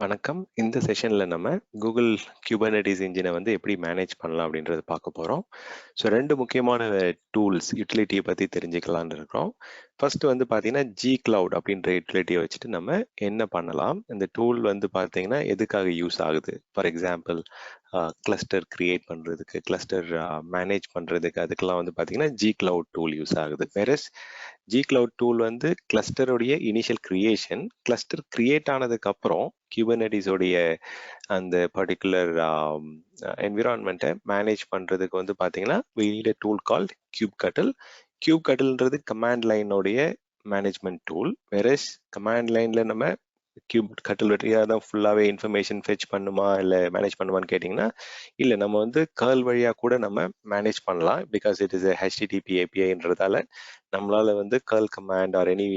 வணக்கம். இந்த செஷன்ல நம்ம கூகுள் Kubernetes இன்ஜினை வந்து எப்படி மேனேஜ் பண்ணலாம் அப்படின்றத பார்க்க போறோம். ஸோ 2 முக்கியமான டூல்ஸ் யூட்டிலிட்டியை பத்தி தெரிஞ்சுக்கலாம்னு இருக்கோம். ஃபர்ஸ்ட் வந்து பார்த்தீங்கன்னா Gcloud அப்படின்ற யூட்டிலிட்டியை வச்சுட்டு நம்ம என்ன பண்ணலாம்? இந்த டூல் வந்து பார்த்தீங்கன்னா எதுக்காக யூஸ் ஆகுது? ஃபார் எக்ஸாம்பிள் கிளஸ்டர் கிரியேட் பண்றதுக்கு, கிளஸ்டர் மேனேஜ் பண்றதுக்கு, அதுக்கெல்லாம் வந்து பார்த்தீங்கன்னா Gcloud டூல் யூஸ் ஆகுது. வேறஸ் Gcloud டூல் வந்து கிளஸ்டருடைய இனிஷியல் கிரியேஷன், கிளஸ்டர் கிரியேட் ஆனதுக்கு அப்புறம் Kubernetes உடைய அந்த பர்டிகுலர் என்விரான்மெண்ட்டை மேனேஜ் பண்றதுக்கு வந்து பார்த்தீங்கன்னா we need a tool called Kubectl. Kubectlன்றது கமாண்ட் லைனோடைய மேனேஜ்மெண்ட் டூல். வேறஸ் கமாண்ட் லைன்ல நம்ம Kubectl வழியாக தான் ஃபுல்லாகவே இன்ஃபர்மேஷன் ஃபெச் பண்ணுமா இல்லை மேனேஜ் பண்ணுமான்னு கேட்டிங்கன்னா இல்லை, நம்ம வந்து கர்ல் வழியாக கூட நம்ம மேனேஜ் பண்ணலாம். பிகாஸ் இட் இஸ் HTTP APIன்றதால நம்மளால வந்து curl command or any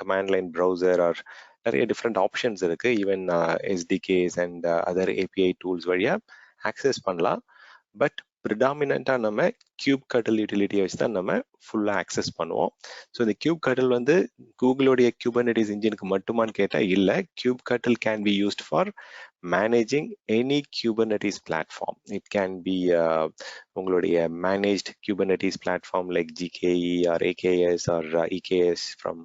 command line browser or நிறைய டிஃப்ரெண்ட் ஆப்ஷன்ஸ் இருக்கு. Even SDKs and other API tools வழியாக ஆக்சஸ் பண்ணலாம். பட் ப்ரிடாமினண்டா நம்ம Kubectl யூட்டிலிட்டியை வச்சு தான் நம்ம ஃபுல்லாக ஆக்சஸ் பண்ணுவோம். ஸோ இந்த Kubectl வந்து கூகுளோடைய Kubernetes இன்ஜினுக்கு மட்டுமான்னு கேட்டால் இல்லை. Kubectl can be used for managing any Kubernetes platform. It can be உங்களுடைய managed Kubernetes platform like GKE or AKS or EKS from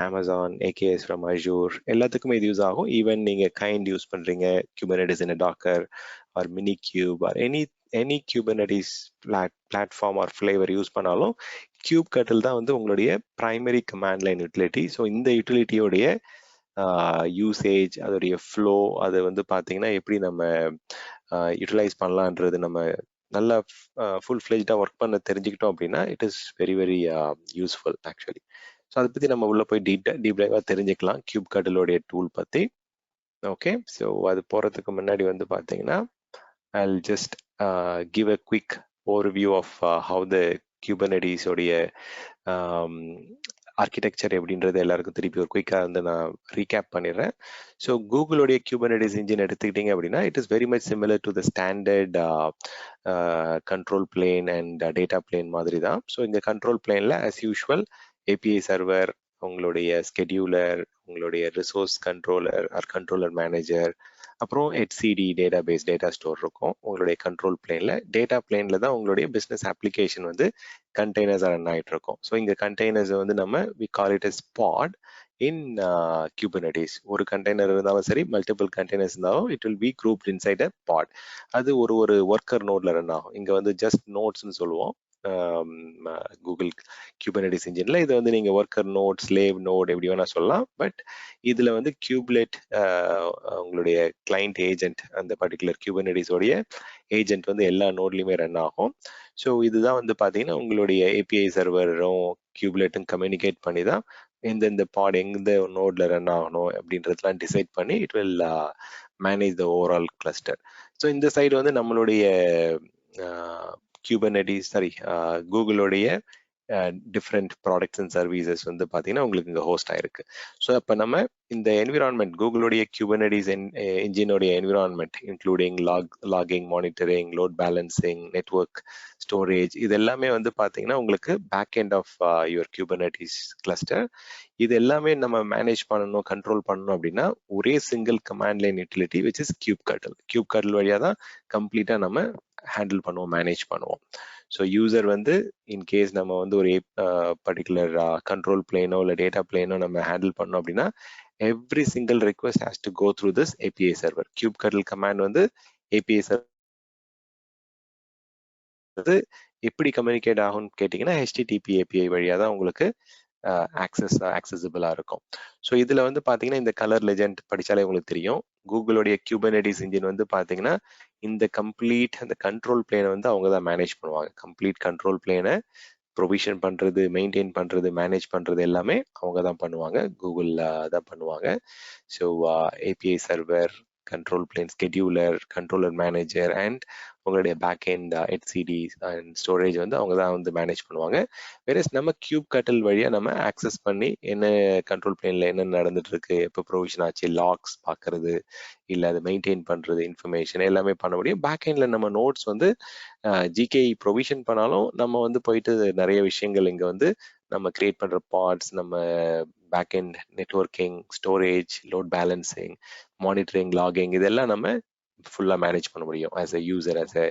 Amazon, AKS from AZURE, எல்லாத்துக்குமே இது யூஸ் ஆகும். Even நீங்க kind use பண்றீங்க Kubernetes in a Docker or Minikube or any Kubernetes platform or flavor use பண்ணாலும் Kubectl தான் வந்து உங்களுடைய primary command line utility. So இந்த யூட்டிலிட்டியோடைய யூசேஜ், அதோடைய ஃப்ளோ, அதை வந்து பார்த்தீங்கன்னா எப்படி நம்ம யூட்டிலைஸ் பண்ணலான்றது நம்ம நல்லா ஃபுல் ஃப்ளெஜ்டாக ஒர்க் பண்ண தெரிஞ்சுக்கிட்டோம் அப்படின்னா it is very very useful actually. So அதை பற்றி நம்ம உள்ள போய் டீப் டைவாக தெரிஞ்சுக்கலாம் Kubectl டூல் பற்றி. ஓகே, ஸோ அது போகிறதுக்கு முன்னாடி வந்து பார்த்தீங்கன்னா I'll just give a quick overview of how the Kubernetes உடைய ஆர்கிடெக்சர் எப்படின்றது எல்லாருக்கும் திருப்பி ஒரு குயிக்காக வந்து நான் ரீகேப் பண்ணிடுறேன். ஸோ கூகுளுடைய Kubernetes இன்ஜின் எடுத்துக்கிட்டீங்க அப்படின்னா it is very much similar to the standard control plane and data plane மாதிரி தான். ஸோ இந்த கண்ட்ரோல் பிளேனில் as யூஷுவல் API சர்வர், உங்களுடைய ஸ்கெடியூலர், உங்களுடைய resource controller or controller manager, அப்புறம் HCD டேட்டாபேஸ் டேட்டா ஸ்டோர் இருக்கும். உங்களுடைய கண்ட்ரோல் பிளேன்ல, டேட்டா பிளேன்ல தான் உங்களுடைய பிஸ்னஸ் அப்ளிகேஷன் வந்து கண்டெய்னர்ஸாக ரன் ஆகிட்டு இருக்கும். ஸோ இங்கே கண்டெய்னர்ஸ் வந்து நம்ம we call it as pod in Kubernetes. ஒரு கண்டெய்னர் இருந்தாலும் சரி, மல்டிபிள் கண்டெய்னர்ஸ் இருந்தாலும் it will B grouped inside a pod. அது ஒரு ஒர்க்கர் நோட்ல ரன் ஆகும். இங்கே வந்து ஜஸ்ட் நோட்ஸ்ன்னு சொல்லுவோம் கூகுள் Kubernetes இன்ஜின்ல. இது வந்து நீங்க ஒர்க்கர் நோட், ஸ்லேவ் நோட் எப்படி வேணா சொல்லலாம். பட் இதுல வந்து குயூப்லெட் உங்களுடைய கிளைண்ட் ஏஜென்ட், அந்த பர்டிகுலர் Kubernetes உடைய ஏஜென்ட் வந்து எல்லா நோட்லயுமே ரன் ஆகும். ஸோ இதுதான் வந்து பாத்தீங்கன்னா உங்களுடைய API சர்வரும் குயூப்லெட்டும் கம்யூனிகேட் பண்ணி தான் எந்தெந்த பாட் எந்த நோட்ல ரன் ஆகணும் அப்படின்றதுலாம் டிசைட் பண்ணி it will manage the overall cluster. So இந்த சைடு வந்து நம்மளுடைய Kubernetes கூகுளோடைய டிஃப்ரெண்ட் ப்ராடக்ட்ஸ் அண்ட் சர்வீசஸ் வந்து பார்த்தீங்கன்னா உங்களுக்கு இங்கே ஹோஸ்ட் ஆயிருக்கு. ஸோ அப்போ நம்ம இந்த என்விரான்மெண்ட் கூகுளோடைய Kubernetes இன்ஜினோடைய environment including logging, monitoring, load balancing, network, storage, இது எல்லாமே வந்து பார்த்தீங்கன்னா உங்களுக்கு back end of your Kubernetes cluster. இது எல்லாமே நம்ம மேனேஜ் பண்ணணும், கண்ட்ரோல் பண்ணணும் அப்படின்னா ஒரே single command line utility which is Kubectl வழியாக தான் கம்ப்ளீட்டாக நம்ம ஹேண்டில் பண்ணுவோம், மேனேஜ் பண்ணுவோம். ஸோ யூசர் வந்து இன்கேஸ் நம்ம வந்து ஒரு பர்டிகுலர் கண்ட்ரோல் பிளேனோ இல்லை டேட்டா பிளேனோ நம்ம ஹேண்டில் பண்ணோம் அப்படின்னா every single request has to go through this API server. Kubectl command வந்து API சர்வர் எப்படி கம்யூனிகேட் ஆகும்னு கேட்டிங்கன்னா HTTP API வழியாக தான் உங்களுக்கு ஆக்சசிபிளா இருக்கும். ஸோ இதுல வந்து பாத்தீங்கன்னா இந்த கலர் லெஜெண்ட் படிச்சாலே உங்களுக்கு தெரியும். கூகுளோடைய Kubernetes இன்ஜின் வந்து பாத்தீங்கன்னா இந்த கம்ப்ளீட் அந்த கண்ட்ரோல் பிளேனை வந்து அவங்க தான் மேனேஜ் பண்ணுவாங்க. கம்ப்ளீட் கண்ட்ரோல் பிளேனை ப்ரொவிஷன் பண்றது, மெயின்டைன் பண்றது, மேனேஜ் பண்றது எல்லாமே அவங்க தான் பண்ணுவாங்க, கூகுள் தான் பண்ணுவாங்க. So API server, control plane, scheduler, controller manager and உங்களுடைய back end HCD and storage வந்து அவங்க தான் வந்து மேனேஜ் பண்ணுவாங்க. வேற நம்ம Kubectl வழியா நம்ம ஆக்சஸ் பண்ணி என்ன கண்ட்ரோல் பிளேன்ல என்ன நடந்துட்டு இருக்கு, எப்போ ப்ரொவிஷன் ஆச்சு, லாக்ஸ் பார்க்கறது, இல்லை அதை மெயின்டைன் பண்றது, இன்ஃபர்மேஷன் எல்லாமே பண்ண முடியும். பேக் எண்ட்ல நம்ம நோட்ஸ் வந்து GKE ப்ரொவிஷன் பண்ணாலும் நம்ம வந்து போயிட்டு நிறைய விஷயங்கள் இங்க வந்து நம்ம கிரியேட் பண்ற பாட்ஸ், நம்ம backend networking, storage, load balancing, monitoring, logging இதெல்லாம் நம்ம ஃபுல்லா மேனேஜ் பண்ண முடியும் as a user, as a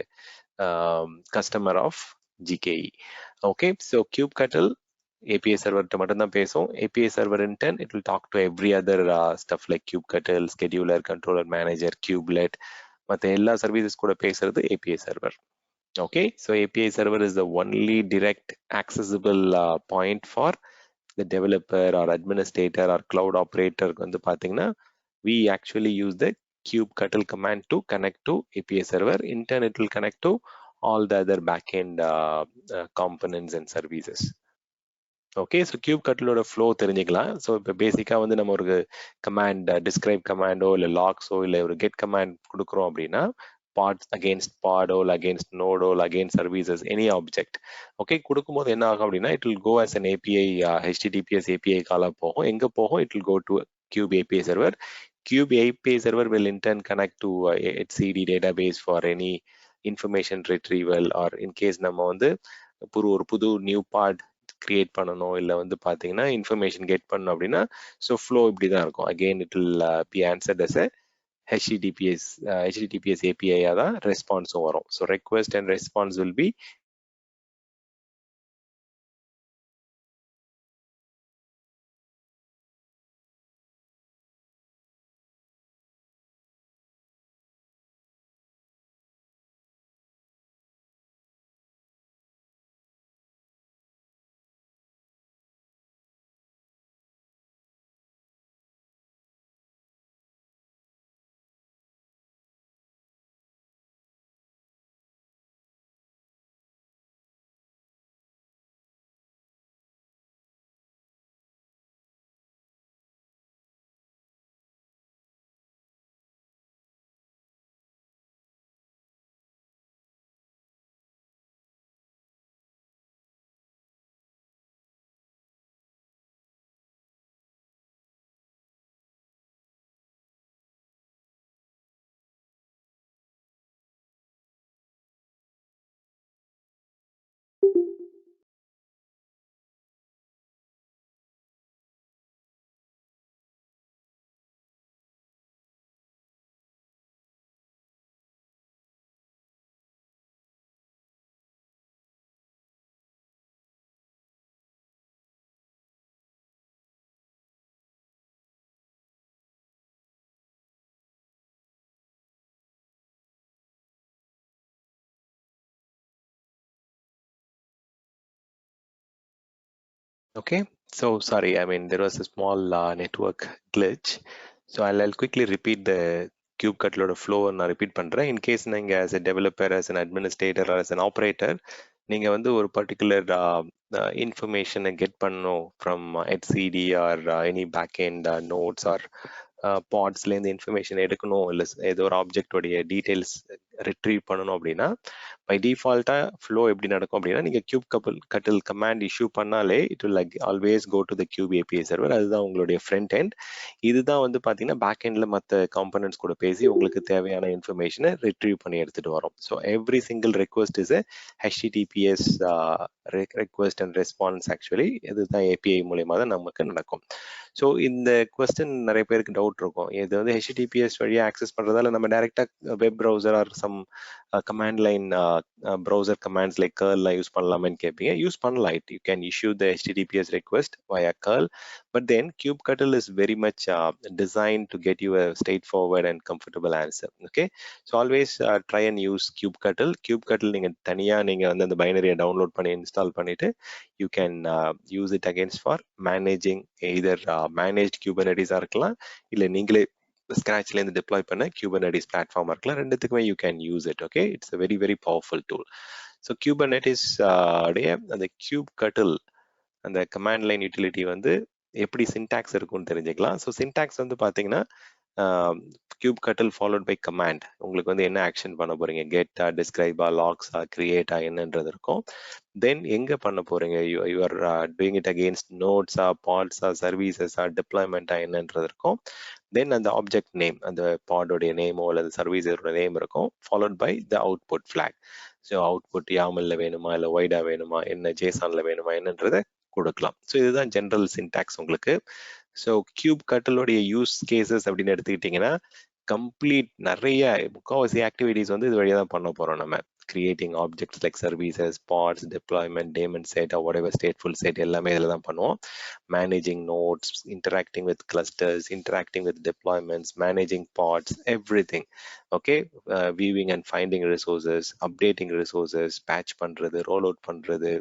customer of GKE. Okay, so Kubectl API server மட்டும்தான் பேசும். API server in turn, it will talk to every other stuff like Kubectl, scheduler, controller, manager, kubelet, மற்ற எல்லா services கூட பேசுறது API server. Okay, so API server is the only direct accessible point for the developer or administrator or cloud operator வந்து பாத்தீங்கன்னா we actually use the Kubectl command to connect to API server. In turn, it will connect to all the other backend components and services. Okay, so கியூப்கட்லோட flow தெரிஞ்சுக்கலாம். So இப்போ பேசிக்காக வந்து நம்ம ஒரு command describe commando இல்லை லாக்ஸோ இல்லை ஒரு கெட் கமாண்ட் கொடுக்குறோம் அப்படின்னா பாட்ஸ் அகேன்ஸ்ட் பாடோ இல்லை அகேன்ஸ்ட் நோடோ இல்லை against services any object okay கொடுக்கும்போது என்ன ஆகும் அப்படின்னா it will go as an API HTTPS API காலாக போகும். எங்கே போகும்? It will go to Cube API server. Cube API server will in turn connect to etcd database for any information retrieval or in case நம்ம வந்து ஒரு புது new part create பண்ணணும் இல்லை வந்து பார்த்தீங்கன்னா இன்ஃபர்மேஷன் கெட் பண்ணணும் அப்படின்னா ஸோ ஃப்ளோ இப்படி தான் இருக்கும். Again it will be answered as a HTTPS API தான் ரெஸ்பான்ஸும் வரும். So request and response will be Okay, so sorry, I mean, there was a small network glitch. So I'll quickly repeat the Kubectl flow and repeat பண்றேன். In case நீங்க as a developer, as an administrator or as an operator, நீங்க வந்து ஒரு particular information get பண்ணணும் from etcd or any backend nodes or பாட்ஸ்லேருந்து information எடுக்கணும் இல்லை ஏதோ ஒரு ஆப்ஜெக்டோடைய டீட்டெயில்ஸ் ரிட்ரீவ் பண்ணணும் அப்படின்னா பை டிஃபால்ட்டாக ஃப்ளோ எப்படி நடக்கும் அப்படின்னா நீங்கள் Kubectl கமாண்ட் இஷ்யூ பண்ணாலே it will always go to the Cube API server. அதுதான் உங்களுடைய ஃப்ரண்ட் எண்ட். இதுதான் வந்து பார்த்தீங்கன்னா பேக் எண்டில் மற்ற காம்பனன்ட்ஸ் கூட பேசி உங்களுக்கு தேவையான இன்ஃபர்மேஷனை ரிட்ரீவ் பண்ணி எடுத்துகிட்டு வரும். So every single request is HTTPS request and response. Actually இதுதான் API மூலயமா தான் நமக்கு நடக்கும். ஸோ இந்த கொஸ்டின் நிறைய பேருக்கு டவுட் இருக்கும். இது வந்து HTTPS வழியாக ஆக்சஸ் பண்ணுறதால நம்ம டைரெக்டாக web browser or some command line browser commands like கர்ல்லாம் யூஸ் பண்ணலாமேன்னு கேட்பீங்க. யூஸ் பண்ணலாம். You can issue the HTTPS request via curl, but then Kubectl is very much designed to get you a straightforward and comfortable answer. Okay, so always try and use Kubectl நீங்கள் தனியாக நீங்கள் வந்து அந்த பைனரியை download பண்ணி install பண்ணிட்டு you can use it against for managing either managed Kubernetes இருக்கலாம் இல்லை நீங்களே ஸ்கிராச்லேருந்து டிப்ளாய் பண்ண Kubernetes பிளாட்ஃபார்ம் இருக்கலாம். ரெண்டுத்துக்குமே you can use it. Okay, it's a very very powerful tool. So Kubernetes உடைய அந்த Kubectl அந்த கமாண்ட் லைன் யூட்டிலிட்டி வந்து எப்படி சின்டாக்ஸ் இருக்கும்னு தெரிஞ்சுக்கலாம். ஸோ சின்டாக்ஸ் வந்து பார்த்தீங்கன்னா Kubectl followed by command. உங்களுக்கு வந்து என்ன ஆக்ஷன் பண்ண போறீங்க, கெட்டா, டிஸ்கிரைபா, லாக்ஸா, கிரியேட்டா என்னன்றது இருக்கும். தென் எங்க பண்ண போறீங்க, you are doing it against நோட்ஸா, பாட்ஸா, சர்வீசஸா, டிப்ளாய்மெண்டா என்னன்றது இருக்கும். தென் அந்த ஆப்ஜெக்ட் நேம், அந்த பாடோடைய நேமோ அல்லது சர்வீஸோட நேம் இருக்கும், followed by the output flag. So output யாமல்ல வேணுமா இல்லை ஒய்டா வேணுமா, என்ன ஜேசான்ல வேணுமா என்னன்றதை கொடுக்கலாம். ஸோ இதுதான் ஜென்ரல் சின்டாக்ஸ் உங்களுக்கு. ஸோ Kubectl-உடைய யூஸ் கேசஸ் அப்படின்னு எடுத்துக்கிட்டிங்கன்னா கம்ப்ளீட் நிறைய முக்கால்வாசி ஆக்டிவிட்டிஸ் வந்து இது வழியாக தான் பண்ண போகிறோம் நம்ம. Creating objects like services, pods, deployment, daemon set, whatever stateful set எல்லாமே இதில் தான் பண்ணுவோம். Managing nodes, interacting with clusters, interacting with deployments, managing pods, everything. Okay, viewing and finding resources, updating resources, patch பண்ணுறது, ரோல் அவுட் பண்ணுறது,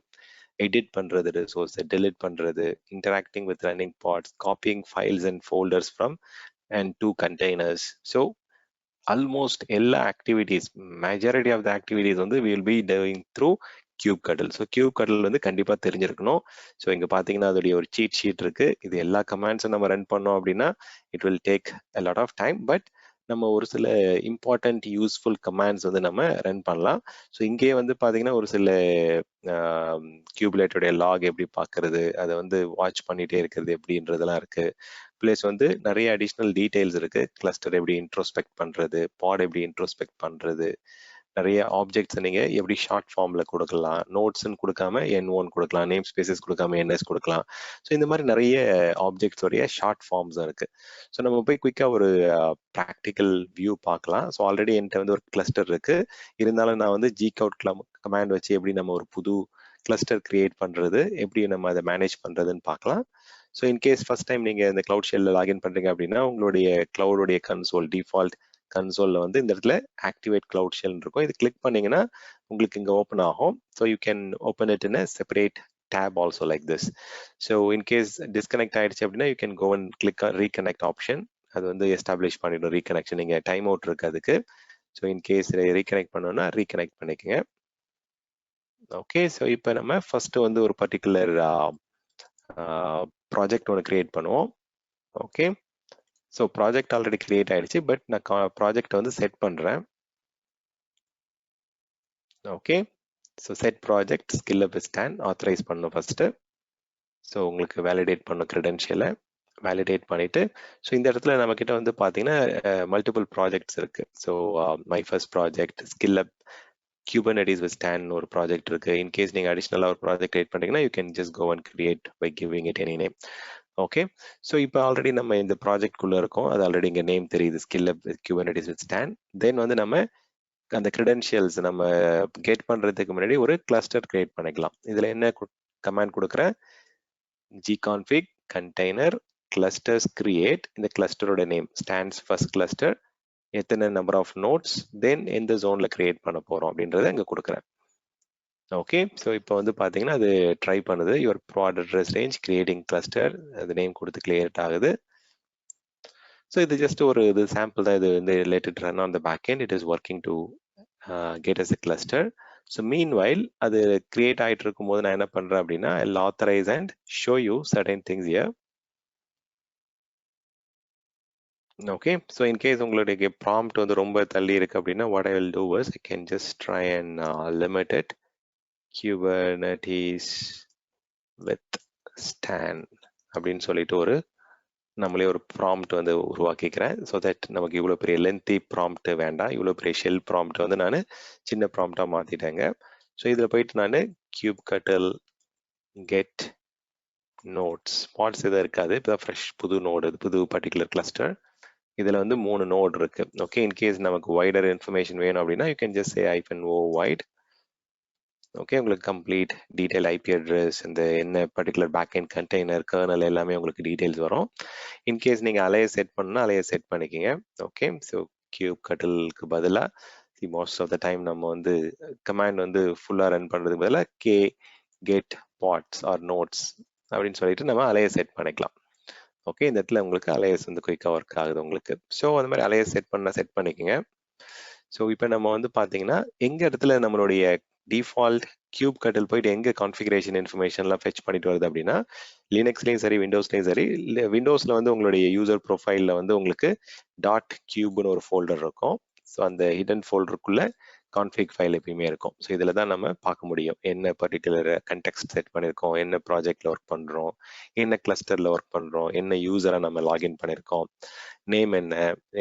edit பண்ணுறது ரிசோர்ஸை, delete பண்ணுறது, interacting with running pods, copying files and folders from and 2 containers. So almost எல்லா activities, majority of the activities வந்து we will be doing through Kubectl. So Kubectl வந்து கண்டிப்பாக தெரிஞ்சிருக்கணும். ஸோ இங்கே பார்த்தீங்கன்னா அதோடைய ஒரு சீட் ஷீட் இருக்கு. இது எல்லா கமாண்ட்ஸும் நம்ம ரன் பண்ணோம் அப்படின்னா it will take a lot of time, but நம்ம ஒரு சில இம்பார்ட்டன்ட் யூஸ்ஃபுல் கமாண்ட்ஸ் வந்து நம்ம ரன் பண்ணலாம். ஸோ இங்கேயே வந்து பார்த்தீங்கன்னா ஒரு சில கியூப்லைட்டோடைய லாக் எப்படி பார்க்கறது, அதை வந்து வாட்ச் பண்ணிட்டே இருக்கிறது எப்படின்றதெல்லாம் இருக்கு. பிளஸ் வந்து நிறைய அடிஷ்னல் டீடைல்ஸ் இருக்கு. கிளஸ்டர் எப்படி இன்ட்ரோஸ்பெக்ட் பண்றது, பாட் எப்படி இன்ட்ரோஸ்பெக்ட் பண்றது, நிறைய ஆப்ஜெக்ட்ஸ் நீங்க எப்படி ஷார்ட் ஃபார்ம்ல கொடுக்கலாம், நோட்ஸ்ன்னு கொடுக்காம N1 கொடுக்கலாம், நேம் ஸ்பேசஸ் கொடுக்காம NS கொடுக்கலாம். ஸோ இந்த மாதிரி நிறைய ஆப்ஜெக்ட்ஸ் உடைய ஷார்ட் ஃபார்ம்ஸ் இருக்கு. ஸோ நம்ம போய் குயிக்கா ஒரு ப்ராக்டிக்கல் வியூ பார்க்கலாம். ஸோ ஆல்ரெடி என்கிட்ட வந்து ஒரு கிளஸ்டர் இருக்கு. இருந்தாலும் நான் வந்து Gcloud கமாண்ட் வச்சு எப்படி நம்ம ஒரு புது கிளஸ்டர் கிரியேட் பண்றது, எப்படி நம்ம அதை மேனேஜ் பண்றதுன்னு பார்க்கலாம். ஸோ இன்கேஸ் ஃபர்ஸ்ட் டைம் நீங்க இந்த கிளவுட் ஷெல்ல லாகின் பண்றீங்க அப்படின்னா உங்களுடைய கிளவுடைய கன்சோல், டிஃபால்ட் கன்சோல்ல வந்து இந்த இடத்துல ஆக்டிவேட் கிளவுட் ஷெல் இருக்கும். இது கிளிக் பண்ணீங்கன்னா உங்களுக்கு இங்க ஓப்பன் ஆகும். So you can open it in a separate tab also like this. So in case disconnect ஆயிடுச்சு அப்படின்னா you can go and click on reconnect option. அது வந்து எஸ்டாப்ளிஷ் பண்ணிடும் ரீகனெக்ஷன். நீங்க டைம் அவுட் இருக்கு அதுக்கு. ஸோ இன் கேஸ் ரீகனெக்ட் பண்ணோம்னா reconnect பண்ணிக்கங்க. ஓகே, ஸோ இப்போ நம்ம ஃபர்ஸ்ட் வந்து ஒரு பர்டிகுலர் ப்ராஜெக்ட் ஒன்று கிரியேட் பண்ணுவோம். Okay, so project already create ஆயிடுச்சு, பட் நான் ப்ராஜெக்ட் வந்து செட் பண்றேன். Okay, so set project skill அப் ஸ்டாண்ட் ஆத்தரைஸ் பண்ணணும் ஃபர்ஸ்ட். ஸோ உங்களுக்கு வேலிடேட் பண்ணும் கிரெடென்ஷியலை வேலிடேட் பண்ணிட்டு, ஸோ இந்த இடத்துல நம்ம கிட்ட வந்து பார்த்தீங்கன்னா மல்டிபிள் ப்ராஜெக்ட்ஸ் இருக்கு. So my first project, skill up Kubernetes with Stan ஒரு ப்ராஜெக்ட் இருக்கு. இன்கேஸ் நீங்க அடிஷனலாக ஒரு ப்ராஜெக்ட் கிரியேட் பண்ணீங்கன்னா you can just go and create by giving it any name. Okay, so இப்போ ஆல்ரெடி நம்ம இந்த ப்ராஜெக்ட்குள்ள இருக்கோம். அது ஆல்ரெடி இங்கே நேம் தெரியுது, skill up Kubernetes with Stan. Then வந்து நம்ம அந்த கிரெடென்ஷியல்ஸ் நம்ம கெட் பண்றதுக்கு முன்னாடி ஒரு கிளஸ்டர் கிரியேட் பண்ணிக்கலாம். இதுல என்ன கமாண்ட் கொடுக்குறேன், gconfig container clusters create. இந்த கிளஸ்டரோட நேம் stands first cluster, எத்தனை நம்பர் ஆஃப் நோட்ஸ், தென் எந்த ஜோன்ல கிரியேட் பண்ண போறோம் அப்படின்றத இங்க கொடுக்குறேன். ஓகே, ஸோ இப்போ வந்து பார்த்தீங்கன்னா அது ட்ரை பண்ணுது. Your pod address range creating cluster, அது நேம் கொடுத்து கிரியேட் ஆகுது. ஸோ இது ஜஸ்ட் ஒரு இது சாம்பிள் தான். இது வந்து related run on the back end. It is working to get us a cluster. So meanwhile அது கிரியேட் ஆகிட்டு இருக்கும்போது நான் என்ன பண்றேன் அப்படின்னா I'll authorize and show you certain things here. Okay, so in case உங்களுடைய ப்ராம்ப்ட் வந்து ரொம்ப தள்ளி இருக்கு அப்படின்னா what I will do is I can just try and limit it. Kubernetes with Stan அப்படின்னு சொல்லிட்டு ஒரு நம்மளே ஒரு ப்ராம்ப்ட் வந்து உருவாக்கிக்கிறேன். ஸோ தட் நமக்கு இவ்வளோ பெரிய லென்த்தி ப்ராம்ப்ட் வேண்டாம். இவ்வளோ பெரிய ஷெல் ப்ராம்ப்ட் வந்து நான் சின்ன ப்ராம்ப்டா மாத்திட்டேங்க. ஸோ இதில் போயிட்டு நான் Kubectl கெட் நோட்ஸ், பாட்ஸ் எதுவும் இருக்காது, இப்போ ஃப்ரெஷ் புது நோடு, புது பர்டிகுலர் கிளஸ்டர். இதுல வந்து 3 நோட் இருக்கு. ஓகே, இன்கேஸ் நமக்கு வைடர் இன்ஃபர்மேஷன் வேணும் அப்படின்னா you can just say -o wide. Okay, உங்களுக்கு கம்ப்ளீட் டீடைல் ஐபி அட்ரஸ், இந்த என்ன particular back end container, kernel எல்லாமே உங்களுக்கு டீடைல்ஸ் வரும். இன்கேஸ் நீங்க அலைய செட் பண்ணா அலைய செட் பண்ணிக்கங்க. ஓகே, ஸோ Kubectl-க்கு பதிலா மோஸ்ட் ஆஃப் த டைம் நம்ம வந்து கமாண்ட் வந்து ஃபுல்லா ரன் பண்றதுக்கு பதிலாக கெட் பாட்ஸ் ஆர் நோட்ஸ் அப்படின்னு சொல்லிட்டு நம்ம அலைய செட் பண்ணிக்கலாம். ஓகே, இந்த இடத்துல உங்களுக்கு அலையஸ் வந்து குயிக்காக ஒர்க் ஆகுது உங்களுக்கு. ஸோ அந்த மாதிரி அலையஸ் செட் பண்ணிக்கோங்க. ஸோ இப்போ நம்ம வந்து பார்த்தீங்கன்னா எங்க இடத்துல நம்மளுடைய டிஃபால்ட் Kubectl போயிட்டு எங்க கான்ஃபிகரேஷன் இன்ஃபர்மேஷன்லாம் ஃபெச் பண்ணிட்டு வருது அப்படின்னா லினக்ஸ்லையும் சரி விண்டோஸ்லையும் சரி. விண்டோஸ்ல வந்து உங்களுடைய யூசர் ப்ரொஃபைல்ல வந்து உங்களுக்கு .cubeன்னு ஒரு ஃபோல்டர் இருக்கும். ஸோ அந்த ஹிடன் ஃபோல்டருக்குள்ள கான்ஃபிக் ஃபைல் எப்பயுமே இருக்கும். ஸோ இதில் தான் நம்ம பார்க்க முடியும் என்ன பர்டிகுலர் கண்டெக்ஸ்ட் செட் பண்ணியிருக்கோம், என்ன ப்ராஜெக்ட்ல ஒர்க் பண்ணுறோம், என்ன கிளஸ்டர்ல ஒர்க் பண்ணுறோம், என்ன யூசரை நம்ம லாகின் பண்ணியிருக்கோம், நேம்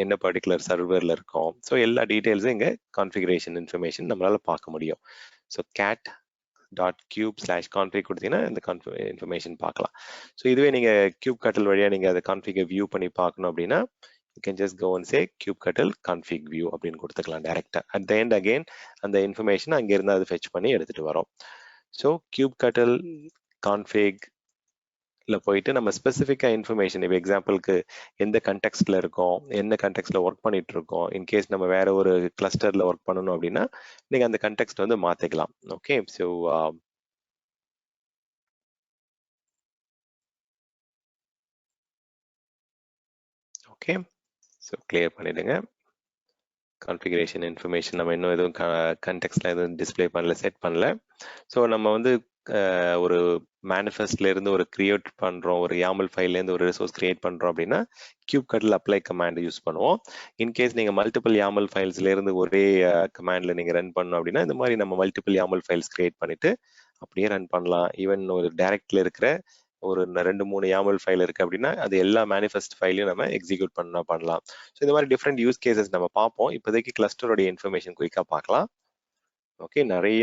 என்ன பர்டிகுலர் சர்வரில் இருக்கோம். ஸோ எல்லா டீட்டெயில்ஸும் இங்கே கான்ஃபிகரேஷன் இன்ஃபர்மேஷன் நம்மளால பார்க்க முடியும். ஸோ கேட் kubectl.cube/config கொடுத்தீங்கன்னா இந்த இன்ஃபர்மேஷன் பார்க்கலாம். ஸோ இதுவே நீங்க kubectl வழியா நீங்க அதை கான்ஃபிகை வியூ பண்ணி பார்க்கணும் அப்படின்னா you can just go and say kubectl config view அப்படின்னு கொடுத்துக்கலாம் டைரக்டா. at the end again அந்த இன்ஃபர்மேஷன் அங்க இருந்து அது ஃபெச் பண்ணி எடுத்துட்டு வரோம். ஸோ kubectl config போயிட்டு நம்ம ஸ்பெசிஃபிக்கா இன்ஃபர்மேஷன் இப்போ எக்ஸாம்பிளுக்கு எந்த கண்டெக்ஸ்ட்ல இருக்கோம், என்ன கண்டெக்ஸ்ட்ல ஒர்க் பண்ணிட்டு இருக்கோம், இன்கேஸ் நம்ம வேற ஒரு கிளஸ்டர்ல ஒர்க் பண்ணணும் அப்படின்னா நீங்க அந்த கண்டெக்ஸ்ட் வந்து மாத்திக்கலாம். Okay, so okay, so clear பண்ணிடுங்க. கான்ஃபிகரேஷன் இன்ஃபர்மேஷன் நம்ம இன்னும் எதுவும் கண்டெக்ஸ்ட்ல எதுவும் டிஸ்பிளே பண்ணல, செட் பண்ணல. ஸோ நம்ம வந்து ஒரு மேனிஃபெஸ்ட்ல இருந்து ஒரு கிரியேட் பண்றோம், ஒரு YAML ஃபைல்ல இருந்து ஒரு ரிசோர்ஸ் கிரியேட் பண்றோம் அப்படின்னா kubectl அப்ளை கமாண்ட் யூஸ் பண்ணுவோம். இன்கேஸ் நீங்க மல்டிபிள் YAML ஃபைல்ஸ்ல இருந்து ஒரே கமாண்ட்ல நீங்க ரன் பண்ணணும் அப்படின்னா இந்த மாதிரி நம்ம மல்டிபிள் YAML ஃபைல்ஸ் கிரியேட் பண்ணிட்டு அப்படியே ரன் பண்ணலாம். ஈவன் ஒரு டைரக்ட்ல இருக்கிற ஒரு 2-3 YAML ஃபைல் இருக்கு அப்படின்னா அது எல்லா மேனிஃபெஸ்ட் ஃபைலையும் நம்ம எக்ஸிக்யூட் பண்ணலாம். ஸோ இந்த மாதிரி டிஃப்ரெண்ட் யூஸ் கேசஸ் நம்ம பார்ப்போம். இப்போதைக்கு கிளஸ்டரோட இன்ஃபர்மேஷன் குயிக்கா பார்க்கலாம். ஓகே, நிறைய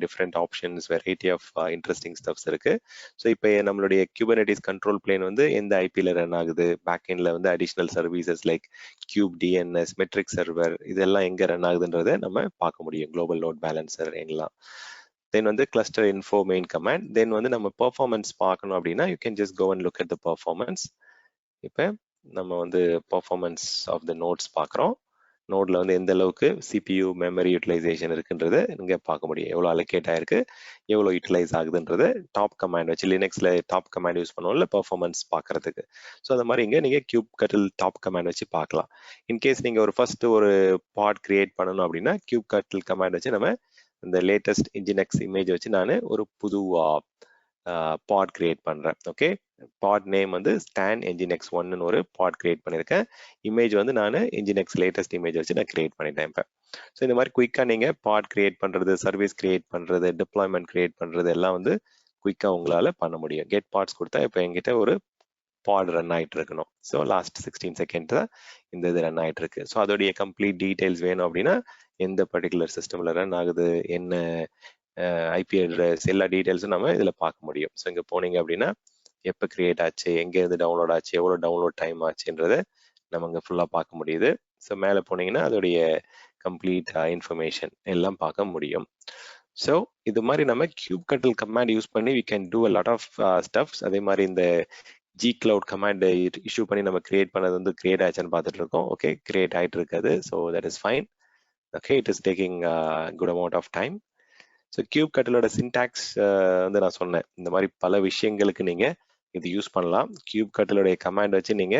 different options, variety of interesting stubs இருக்கு. ஸோ இப்போ நம்மளுடைய Kubernetes கண்ட்ரோல் பிளேன் வந்து எந்த ஐபியில் ரன் ஆகுது, பேக் எண்ட்ல வந்து additional services like kube DNS, metric server இதெல்லாம் எங்க ரன் ஆகுதுன்றதை நம்ம பார்க்க முடியும். குளோபல் லோட் பேலன்சர் எல்லாம். தென் வந்து cluster info main command. Then வந்து நம்ம பெர்ஃபார்மன்ஸ் பார்க்கணும் அப்படின்னா you can just go and look at the performance. இப்போ நம்ம வந்து பெர்ஃபார்மன்ஸ் ஆஃப் த நோட்ஸ் பார்க்குறோம். நோட்ல வந்து எந்த அளவுக்கு CPU மெமரி யூட்டிலைசேஷன் இருக்குன்றத நீங்க பார்க்க முடியும். எவ்வளோ அலோகேட் ஆயிருக்கு, எவ்வளோ யூட்டிலைஸ் ஆகுதுன்றது டாப் கமாண்ட் வச்சு லினக்ஸ்ல டாப் கமாண்ட் யூஸ் பண்ணுவோம்ல பெர்ஃபார்மன்ஸ் பார்க்கறதுக்கு. ஸோ அந்த மாதிரி இங்க நீங்க kubectl டாப் கமாண்ட் வச்சு பார்க்கலாம். இன்கேஸ் நீங்க ஒரு ஃபர்ஸ்ட் ஒரு பாட் கிரியேட் பண்ணணும் அப்படின்னா kubectl கமாண்ட் வச்சு நம்ம இந்த லேட்டஸ்ட் Nginx இமேஜ் வச்சு நான் ஒரு புது பாட் கிரியேட் பண்றேன். ஓகே, பாட் நேம் வந்து ஸ்டான் Nginx 1ன்னு ஒரு பாட் கிரியேட் பண்ணியிருக்கேன். இமேஜ் வந்து நான் Nginx லேட்டஸ்ட் இமேஜ் வச்சு நான் கிரியேட் பண்ணிட்டேன் இப்போ. ஸோ இந்த மாதிரி குயிக்கா நீங்க பாட் கிரியேட் பண்றது, சர்வீஸ் கிரியேட் பண்றது, டிப்ளாய்மெண்ட் கிரியேட் பண்றது எல்லாம் வந்து குயிக்கா உங்களால பண்ண முடியும். கெட் பாட்ஸ் கொடுத்தா இப்போ என்கிட்ட ஒரு பாட் ரன் ஆயிட்டு இருக்கணும். ஸோ லாஸ்ட் 16 செகண்ட் தான் இந்த இது ரன் ஆயிட்டு இருக்கு. ஸோ அதோடைய கம்ப்ளீட் டீடைல்ஸ் வேணும் அப்படின்னா எந்த பர்டிகுலர் சிஸ்டம்ல ரன் ஆகுது, என்ன ஐபி அட்ரஸ், எல்லா டீடைல்ஸும் நம்ம இதுல பார்க்க முடியும். ஸோ இங்க போனீங்க அப்படின்னா எப்போ கிரியேட் ஆச்சு, எங்க இருந்து டவுன்லோட் ஆச்சு, எவ்வளோ டவுன்லோட் டைம் ஆச்சுன்றத நம்ம இங்க ஃபுல்லா பார்க்க முடியுது. ஸோ மேலே போனீங்கன்னா அதோடைய கம்ப்ளீட் இன்ஃபர்மேஷன் எல்லாம் பார்க்க முடியும். ஸோ இது மாதிரி நம்ம kubectl கமாண்ட் யூஸ் பண்ணி we can do a lot of stuffs. அதே மாதிரி இந்த Gcloud கமாண்ட் இஷ்யூ பண்ணி நம்ம கிரியேட் பண்ணது வந்து கிரியேட் ஆச்சுன்னு பார்த்துட்டு இருக்கோம். ஓகே, கிரியேட் ஆயிட்டு இருக்காது. So that is fine. Okay, it is taking good amount of time. So kubectlோட சின்டாக்ஸ் வந்து நான் சொன்னேன். இந்த மாதிரி பல விஷயங்களுக்கு நீங்க இது யூஸ் பண்ணலாம். kubectlோடைய கமாண்ட் வச்சு நீங்க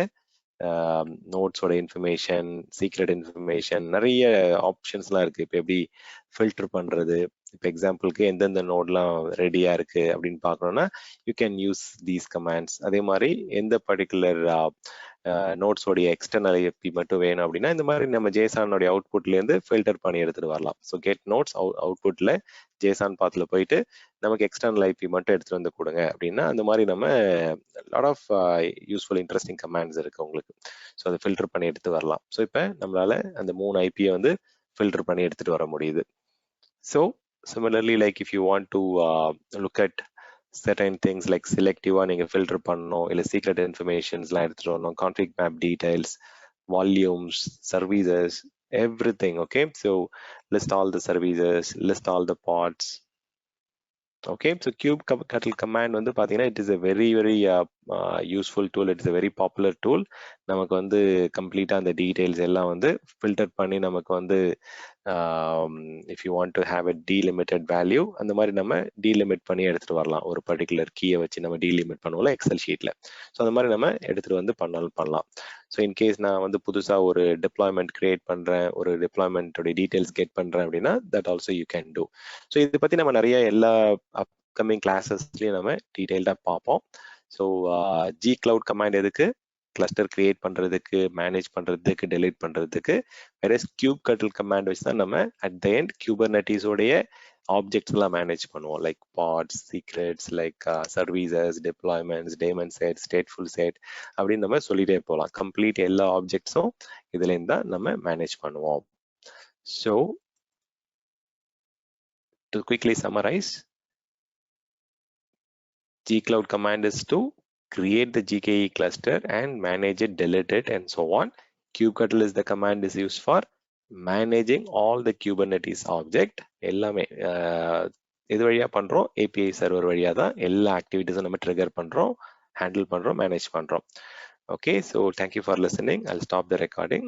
நோட்ஸோட இன்ஃபர்மேஷன், சீக்ரெட் இன்ஃபர்மேஷன், நிறைய ஆப்ஷன்ஸ்லாம் இருக்கு. இப்போ எப்படி ஃபில்டர் பண்றது, இப்போ எக்ஸாம்பிளுக்கு எந்தெந்த நோட்லாம் ரெடியா இருக்கு அப்படின்னு பார்க்கணும்னா you can use these commands. அதே மாதிரி எந்த பர்டிகுலர் நோட்ஸோடைய எக்ஸ்டர்னல் ஐபி மட்டும் வேணும் அப்படின்னா இந்த மாதிரி நம்ம ஜேசானோடைய அவுட்புட்ல இருந்து ஃபில்டர் பண்ணி எடுத்துட்டு வரலாம். ஸோ கெட் நோட்ஸ் அவுட்புட்ல ஜேசான் பாத்துல போயிட்டு நமக்கு எக்ஸ்டர்னல் ஐபி மட்டும் எடுத்துட்டு வந்து கொடுங்க அப்படின்னா அந்த மாதிரி நம்ம lot of useful interesting commands இருக்கு உங்களுக்கு. ஸோ அதை ஃபில்டர் பண்ணி எடுத்து வரலாம். ஸோ இப்போ நம்மளால அந்த 3 ஐபியை வந்து ஃபில்டர் பண்ணி எடுத்துட்டு வர முடியுது. So similarly, like if you want to look at certain things like selective-ஆ நீங்க filter பண்ணணும், இல்லை secret informations-லாம் எடுத்துட்டு வரணும், config map details, volumes, services, everything. Okay, so list all the services, list all the pods. Okay, so kubectl command வந்து பாத்தீங்கன்னா it is a very useful tool. It is a very popular tool. நமக்கு வந்து கம்ப்ளீட்டா அந்த details எல்லாம் வந்து filter பண்ணி நமக்கு வந்து if you want to have a delimited value அந்த மாதிரி நம்ம டீலிமிட் பண்ணி எடுத்துட்டு வரலாம். ஒரு பர்டிகுலர் கீயை வச்சு நம்ம டீலிமிட் பண்ணுவோம்ல எக்ஸல் ஷீட்ல. ஸோ அந்த மாதிரி நம்ம எடுத்துட்டு வந்து பண்ணலாம். ஸோ இன்கேஸ் நான் வந்து புதுசா ஒரு டிப்ளாய்மெண்ட் கிரியேட் பண்றேன், ஒரு டிப்ளாய்மெண்ட்டோட டீடைல்ஸ் கெட் பண்றேன் அப்படின்னா that also you can do. So இதை பத்தி நம்ம நிறைய எல்லா அப்கமிங் கிளாஸஸ்லயும் நம்ம டீடைல்டா பார்ப்போம். ஸோ Gcloud கமாண்ட் எதுக்கு, கிளஸ்டர் கிரியேட் பண்றதுக்கு, மேனேஜ் பண்றதுக்கு, டெலீட் பண்றதுக்கு. வேற kubectl கமாண்ட் வச்சு தான் நம்ம அட் த எண்ட் Kubernetes உடைய ஆப்ஜெக்ட்ஸ் எல்லாம் மேனேஜ் பண்ணுவோம். Like pods, secrets, like services, deployments, daemon set, stateful set அப்படின்னு நம்ம சொல்லிட்டே போகலாம். கம்ப்ளீட் எல்லா ஆப்ஜெக்ட்ஸும் இதுல இருந்து தான் நம்ம மேனேஜ் பண்ணுவோம். So to quickly summarize, Gcloud command is to create the GKE cluster and manage it, delete it, and so on. Kubectl is the command is used for managing all the Kubernetes object. எல்லாமே இது வழியா பண்றோம், API server வழியா தான் எல்லா ஆக்டிவிட்டிஸும் நம்ம trigger பண்றோம், handle பண்றோம், மேனேஜ் பண்றோம். Okay, so thank you for listening. I'll stop the recording.